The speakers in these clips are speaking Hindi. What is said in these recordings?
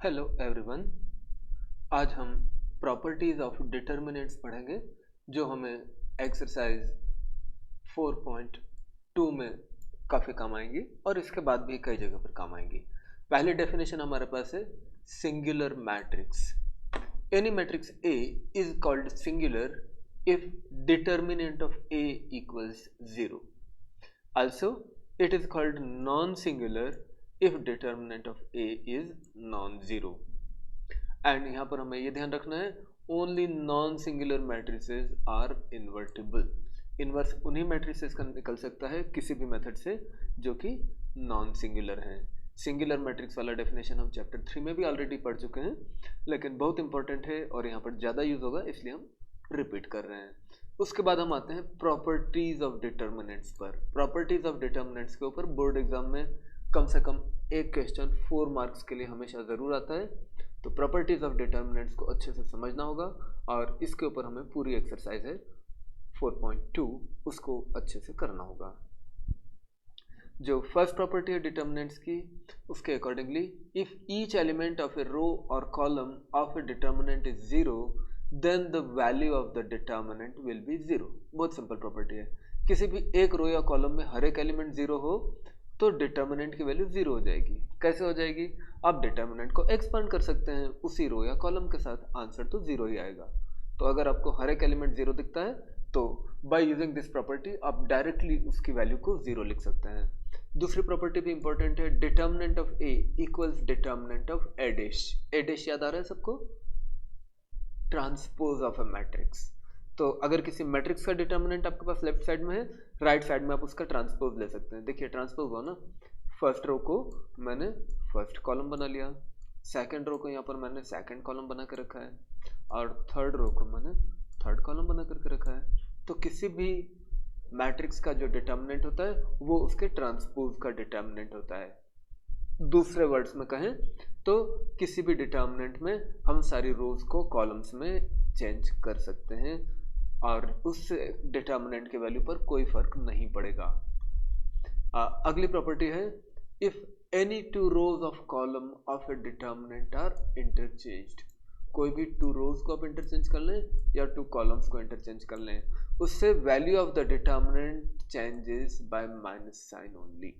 Hello everyone. आज हम प्रॉपर्टीज ऑफ डिटर्मिनेंट्स पढ़ेंगे जो हमें एक्सरसाइज 4.2 में काफ़ी काम आएंगी और इसके बाद भी कई जगह पर काम आएंगी। पहली डेफिनेशन हमारे पास है singular matrix. Any matrix A is called singular if determinant of A equals 0। Also it is called non-singular if determinant of A is non-zero। And यहाँ पर हमें ये ध्यान रखना है only non singular matrices are invertible. Inverse उन्हीं मैट्रिसेस का निकल सकता है किसी भी मेथड से जो कि नॉन सिंगुलर हैं। सिंगुलर मैट्रिक्स वाला डेफिनेशन हम चैप्टर 3 में भी ऑलरेडी पढ़ चुके हैं, लेकिन बहुत इंपॉर्टेंट है और यहाँ पर ज़्यादा यूज होगा इसलिए हम रिपीट कर रहे हैं। उसके बाद हम आते हैं प्रॉपर्टीज ऑफ डिटर्मिनेंट्स पर। प्रॉपर्टीज ऑफ डिटर्मिनेंट्स के ऊपर बोर्ड एग्जाम में कम से कम एक क्वेश्चन 4 मार्क्स के लिए हमेशा ज़रूर आता है, तो प्रॉपर्टीज ऑफ डिटर्मिनेंट्स को अच्छे से समझना होगा और इसके ऊपर हमें पूरी एक्सरसाइज है 4.2 उसको अच्छे से करना होगा। जो फर्स्ट प्रॉपर्टी है डिटर्मिनेंट्स की, उसके accordingly if each element of a row और column of a determinant is 0 then the value of the determinant will be 0। बहुत सिंपल प्रॉपर्टी है। किसी भी एक रो या कॉलम में हर एक एलिमेंट 0 हो तो डिटर्मिनेंट की वैल्यू 0 हो जाएगी। कैसे हो जाएगी? आप डिटर्मिनेंट को एक्सपांड कर सकते हैं उसी रो या कॉलम के साथ, आंसर तो 0 ही आएगा। तो अगर आपको हर एक एलिमेंट 0 दिखता है तो बाय यूजिंग दिस प्रॉपर्टी आप डायरेक्टली उसकी वैल्यू को 0 लिख सकते हैं। दूसरी प्रॉपर्टी भी इंपॉर्टेंट है, determinant of A equals determinant of A dash. A dash याद आ रहा है सबको? Transpose of a matrix. तो अगर किसी मैट्रिक्स का डिटर्मिनेंट आपके पास लेफ्ट साइड में है, राइट साइड में आप उसका ट्रांसपोज ले सकते हैं। देखिए ट्रांसपोज हुआ ना, फर्स्ट रो को मैंने फर्स्ट कॉलम बना लिया, सेकंड रो को यहाँ पर मैंने सेकंड कॉलम बना के रखा है और थर्ड रो को मैंने थर्ड कॉलम बना करके रखा है। तो किसी भी मैट्रिक्स का जो डिटर्मिनेंट होता है वो उसके ट्रांसपोज का डिटर्मिनेंट होता है। दूसरे वर्ड्स में कहें तो किसी भी डिटर्मिनेंट में हम सारी रोज को कॉलम्स में चेंज कर सकते हैं और उस डिटर्मिनेंट के वैल्यू पर कोई फर्क नहीं पड़ेगा। अगली प्रॉपर्टी है if any two rows of column of a determinant are interchanged. कोई भी 2 रोज को आप इंटरचेंज कर लें या 2 कॉलम्स को इंटरचेंज कर लें, उससे value of the determinant changes by minus sign only.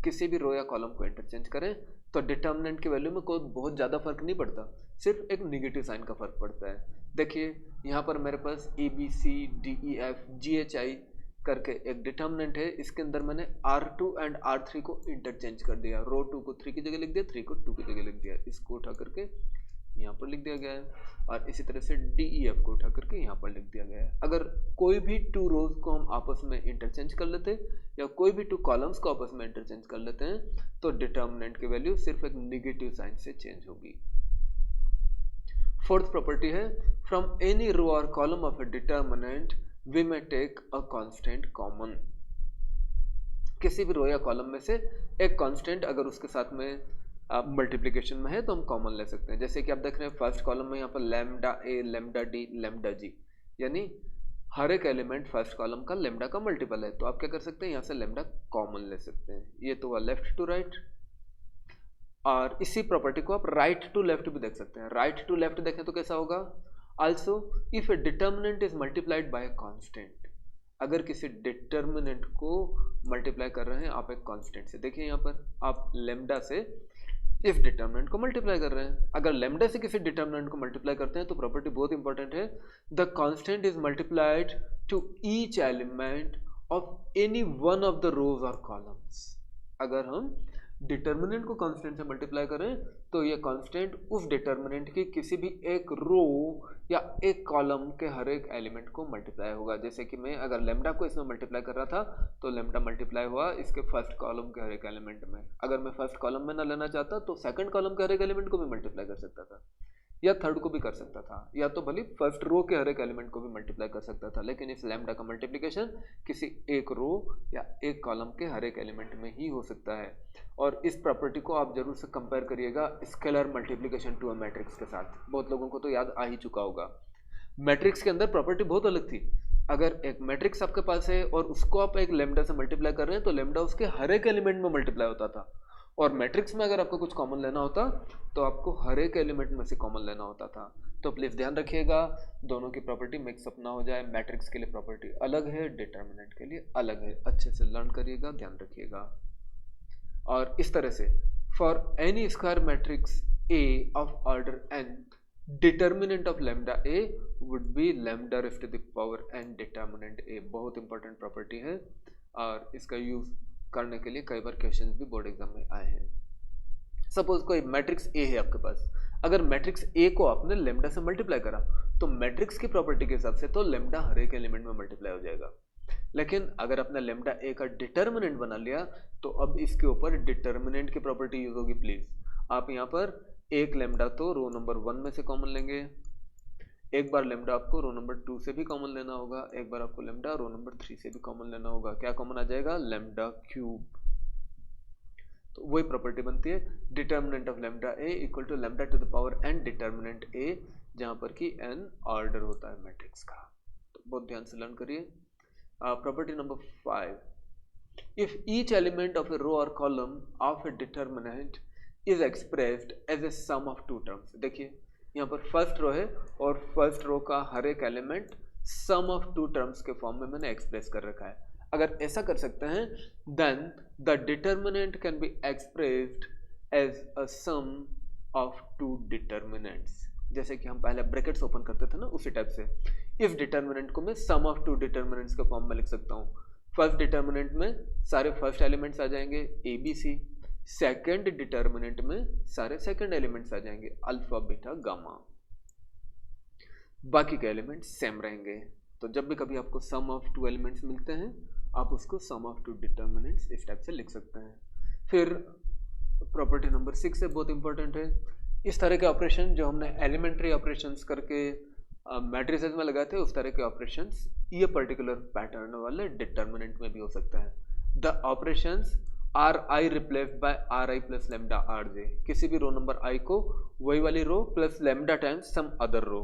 किसी भी रो या कॉलम को इंटरचेंज करें तो डिटर्मिनेंट की वैल्यू में कोई बहुत ज़्यादा फर्क नहीं पड़ता, सिर्फ एक निगेटिव साइन का फर्क पड़ता है। देखिए यहाँ पर मेरे पास ABCDEFGHI करके एक डिटर्मिनेंट है, इसके अंदर मैंने R2 एंड R3 को इंटरचेंज कर दिया। रो 2 को 3 की जगह लिख दिया, 3 को 2 की जगह लिख दिया। इसको उठा करके यहाँ पर लिख दिया गया है और इसी तरह से DEF को उठा करके यहाँ पर लिख दिया गया है। अगर कोई भी 2 रोज को हम आपस में इंटरचेंज कर लेते या कोई भी 2 कॉलम्स को आपस में इंटरचेंज कर लेते हैं तो डिटर्मिनेंट की वैल्यू सिर्फ एक नेगेटिव साइन से चेंज होगी। फोर्थ प्रॉपर्टी है फ्रॉम एनी रो और column of a determinant we may take a constant common. किसी भी रो या कॉलम में से एक कांस्टेंट अगर उसके साथ में मल्टीप्लिकेशन में है तो हम कॉमन ले सकते हैं। जैसे कि आप देख रहे हैं फर्स्ट कॉलम में यहाँ पर लैम्डा ए, लैम्डा डी, लैम्डा जी, यानी हर एक एलिमेंट फर्स्ट कॉलम का लैम्डा का मल्टीपल है। तो आप क्या कर सकते हैं, यहाँ से लैम्डा कॉमन ले सकते हैं। ये तो हुआ लेफ्ट टू राइट। और इसी प्रॉपर्टी को आप राइट टू लेफ्ट भी देख सकते हैं। राइट टू लेफ्ट देखें तो कैसा होगा? Also if A determinant is multiplied by a constant. अगर किसी डिटर्मिनेंट को मल्टीप्लाई कर रहे हैं आप एक कांस्टेंट से, देखिए यहाँ पर आप लैम्डा से इफ डिटर्मिनेंट को मल्टीप्लाई कर रहे हैं। अगर लैम्डा से किसी डिटर्मिनेंट को मल्टीप्लाई करते हैं तो प्रॉपर्टी बहुत इंपॉर्टेंट है, the constant is multiplied to each element of any one of the rows और कॉलम्स। अगर हम डिटर्मिनेंट को कांस्टेंट से मल्टीप्लाई करें तो ये कांस्टेंट उस डिटर्मिनेंट की किसी भी एक रो या एक कॉलम के हर एक एलिमेंट को मल्टीप्लाई होगा। जैसे कि मैं अगर लैम्डा को इसमें मल्टीप्लाई कर रहा था तो लैम्डा मल्टीप्लाई हुआ इसके फर्स्ट कॉलम के हर एक एलिमेंट में। अगर मैं फर्स्ट कॉलम में ना लेना चाहता तो सेकंड कॉलम के हर एक एलिमेंट को भी मल्टीप्लाई कर सकता था या थर्ड को भी कर सकता था, या तो भले फर्स्ट रो के हर एक एलिमेंट को भी मल्टीप्लाई कर सकता था, लेकिन इस लैम्डा का मल्टीप्लिकेशन किसी एक रो या एक कॉलम के हर एक एलिमेंट में ही हो सकता है। और इस प्रॉपर्टी को आप जरूर से कंपेयर करिएगा scalar multiplication to a matrix के साथ। बहुत लोगों को तो याद आ ही चुका होगा। मैट्रिक्स के अंदर प्रॉपर्टी बहुत अलग थी। अगर एक मैट्रिक्स आपके पास है और उसको आप एक लैम्डा से मल्टीप्लाई कर रहे हैं तो लैम्डा उसके हर एक एलिमेंट में मल्टीप्लाई होता था, और मैट्रिक्स में अगर आपको कुछ कॉमन लेना होता तो आपको हर एक एलिमेंट में से कॉमन लेना होता था। तो प्लीज़ ध्यान रखिएगा दोनों की प्रॉपर्टी मिक्सअप ना हो जाए। मैट्रिक्स के लिए प्रॉपर्टी अलग है, डिटर्मिनेंट के लिए अलग है। अच्छे से लर्न करिएगा, ध्यान रखिएगा। और इस तरह से for any square matrix A of order n, determinant of lambda A would be lambda raise to the power n determinant A. बहुत इंपॉर्टेंट प्रॉपर्टी है और इसका यूज करने के लिए कई बार क्वेश्चन भी बोर्ड एग्जाम में आए हैं। सपोज कोई मैट्रिक्स ए है आपके पास, अगर मैट्रिक्स ए को आपने लैम्डा से मल्टीप्लाई करा तो मैट्रिक्स की प्रॉपर्टी के हिसाब से तो लैम्डा हर एक एलिमेंट में मल्टीप्लाई हो जाएगा। लेकिन अगर आपने लैम्डा ए का डिटर्मिनेंट बना लिया तो अब इसके ऊपर डिटर्मिनेंट की प्रॉपर्टी यूज होगी। प्लीज आप यहाँ पर एक लैम्डा तो रो नंबर 1 में से कॉमन लेंगे, एक बार लैम्डा आपको रो नंबर 2 से भी कॉमन लेना होगा, एक बार आपको लैम्डा रो नंबर 3 से भी कॉमन लेना होगा। क्या कॉमन आ जाएगा? Lambda cube. तो वही प्रॉपर्टी बनती है determinant of lambda A equal to lambda to the power n determinant A, जहां पर कि n ऑर्डर होता है मैट्रिक्स का। तो बहुत ध्यान से लर्न करिए। Property number 5, if each element of a row और column of a determinant is expressed as a sum of two terms. देखिए यहाँ पर फर्स्ट रो है और फर्स्ट रो का हर एक element sum of two terms के फॉर्म में मैंने एक्सप्रेस कर रखा है। अगर ऐसा कर सकते हैं then the determinant can be expressed as a sum of two determinants. जैसे कि हम पहले ब्रैकेट्स ओपन करते थे ना, उसी टाइप से इस डिटर्मिनेंट को मैं सम ऑफ टू डिटर्मिनेंट्स के फॉर्म में लिख सकता हूँ। फर्स्ट डिटर्मिनेंट में सारे फर्स्ट एलिमेंट्स आ जाएंगे A B C, second determinant में सारे सेकेंड एलिमेंट्स आ जाएंगे अल्फा बीटा गामा, बाकी के एलिमेंट्स सेम रहेंगे। तो जब भी कभी आपको सम ऑफ टू एलिमेंट्स मिलते हैं आप उसको सम ऑफ टू डिटर्मिनेंट्स इस टाइप से लिख सकते हैं। फिर प्रॉपर्टी नंबर 6 है, बहुत इंपॉर्टेंट है। इस तरह के ऑपरेशन जो हमने एलिमेंट्री ऑपरेशंस करके मैट्रिसेस में लगाए थे, उस तरह के ऑपरेशंस ये पर्टिकुलर पैटर्न वाले डिटर्मिनेंट में भी हो सकता है। The operations R I replaced by R I plus lambda R J, किसी भी रो नंबर आई को वही वाली row plus lambda times some other row.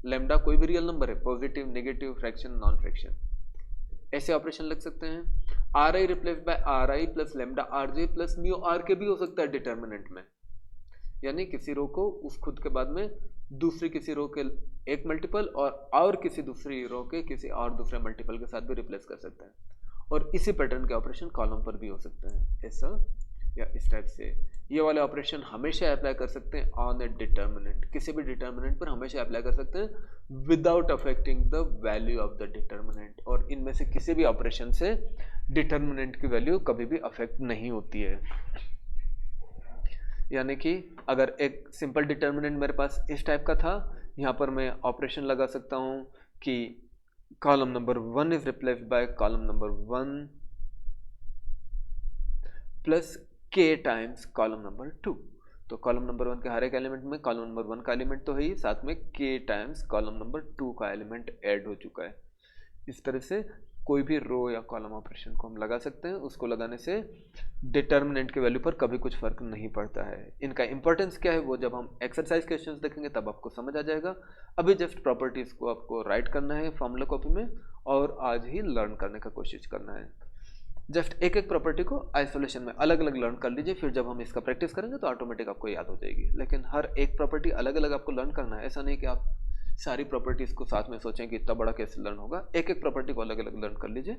Lambda कोई भी रियल नंबर है, positive, negative, fraction, non fraction, ऐसे ऑपरेशन लिख सकते हैं। R I replaced by R I plus lambda R J plus mu R K भी हो सकता है डिटर्मिनेंट में, यानी किसी रो को उस खुद के बाद में दूसरी किसी रो के एक मल्टीपल और किसी दूसरी रो के किसी और दूसरे मल्टीपल के साथ भी रिप्लेस कर सकते हैं। और इसी पैटर्न के ऑपरेशन कॉलम पर भी हो सकते हैं, ऐसा या इस टाइप से। ये वाले ऑपरेशन हमेशा अप्लाई कर सकते हैं ऑन ए डिटर्मिनेंट, किसी भी डिटर्मिनेंट पर हमेशा अप्लाई कर सकते हैं without affecting the value of the determinant. और इनमें से किसी भी ऑपरेशन से डिटर्मिनेंट की वैल्यू कभी भी अफेक्ट नहीं होती है। यानी कि अगर एक सिंपल डिटर्मिनेंट मेरे पास इस टाइप का था, यहाँ पर मैं ऑपरेशन लगा सकता हूँ कि column number 1 is replaced by column number 1 plus k times column number 2। तो कॉलम नंबर 1 के हर एक एलिमेंट में कॉलम नंबर 1 का एलिमेंट तो है ही, साथ में k टाइम्स कॉलम नंबर 2 का एलिमेंट ऐड हो चुका है। इस तरह से कोई भी रो या कॉलम ऑपरेशन को हम लगा सकते हैं, उसको लगाने से डिटर्मिनेंट के वैल्यू पर कभी कुछ फर्क नहीं पड़ता है। इनका इंपॉर्टेंस क्या है वो जब हम एक्सरसाइज क्वेश्चंस देखेंगे तब आपको समझ आ जाएगा। अभी जस्ट प्रॉपर्टीज को आपको राइट करना है फॉर्मूला कॉपी में और आज ही लर्न करने का कोशिश करना है। जस्ट एक एक प्रॉपर्टी को आइसोलेशन में अलग अलग लर्न कर लीजिए, फिर जब हम इसका प्रैक्टिस करेंगे तो ऑटोमेटिक आपको याद हो जाएगी। लेकिन हर एक प्रॉपर्टी अलग अलग आपको लर्न करना है, ऐसा नहीं कि आप सारी प्रॉपर्टीज को साथ में सोचें कि इतना बड़ा कैसे लर्न होगा। एक एक प्रॉपर्टी को अलग अलग लर्न कर लीजिए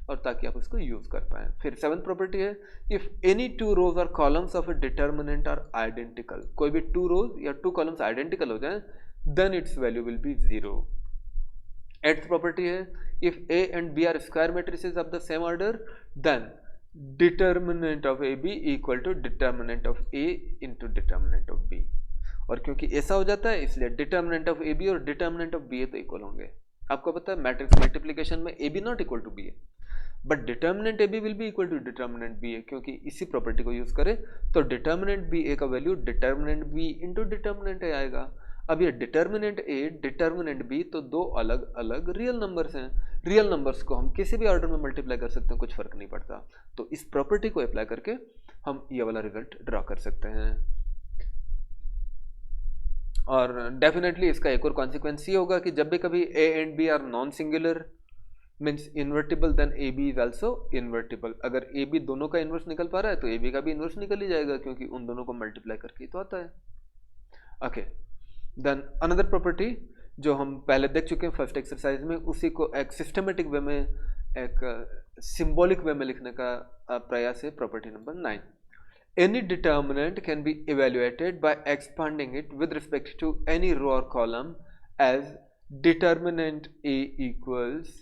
और ताकि आप इसको यूज कर पाएं। फिर 7th प्रॉपर्टी है, इफ एनी 2 रोज और columns of a determinant are identical, कोई भी 2 रोज या 2 कॉलम्स आइडेंटिकल हो जाएं then its value will be 0। 8th property है, if A and B are square matrices of the same order then determinant of AB equal to determinant of A into determinant of B। और क्योंकि ऐसा हो जाता है इसलिए determinant of AB और determinant of BA तो इक्वल होंगे। आपको पता है मैट्रिक्स मल्टीप्लिकेशन में AB not equal to BA but determinant AB will be equal to determinant BA, क्योंकि इसी प्रॉपर्टी को यूज करें तो डिटर्मिनेंट BA का value determinant B into determinant A आएगा। अब ये डिटर्मिनेंट A डिटर्मिनेंट B तो दो अलग अलग रियल नंबर्स हैं। रियल नंबर्स को हम किसी भी ऑर्डर में मल्टीप्लाई कर सकते हैं, कुछ फर्क नहीं पड़ता। तो इस प्रॉपर्टी को अप्लाई करके हम ये वाला रिजल्ट ड्रॉ कर सकते हैं। और डेफिनेटली इसका एक और कॉन्सिक्वेंस ये होगा कि जब भी कभी A and B are non singular means invertible then A B is also invertible. अगर ए बी दोनों का इन्वर्स निकल पा रहा है तो ए बी का भी इन्वर्स निकल ही जाएगा, क्योंकि उन दोनों को मल्टीप्लाई करके तो आता है। ओके, देन अनदर प्रॉपर्टी जो हम पहले देख चुके हैं फर्स्ट एक्सरसाइज में, उसी को एक सिस्टमेटिक वे में, एक सिंबॉलिक वे में लिखने का प्रयास है। Property number 9, any determinant can be evaluated by expanding it with respect to any row or column as determinant A equals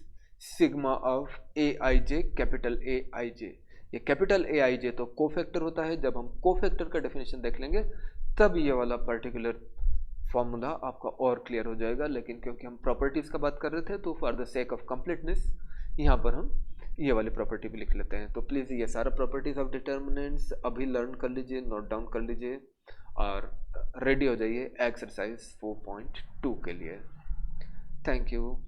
sigma of aij, capital aij। ये कैपिटल aij तो कोफैक्टर होता है। जब हम कोफैक्टर का डेफिनेशन देख लेंगे तब ये वाला पर्टिकुलर फॉर्मूला आपका और क्लियर हो जाएगा, लेकिन क्योंकि हम प्रॉपर्टीज का बात कर रहे थे तो for the sake of completeness यहाँ पर हम ये वाली प्रॉपर्टी भी लिख लेते हैं। तो प्लीज़ ये सारा प्रॉपर्टीज ऑफ डिटर्मिनेंट्स अभी लर्न कर लीजिए, नोट डाउन कर लीजिए और रेडी हो जाइए एक्सरसाइज 4.2 के लिए। Thank you.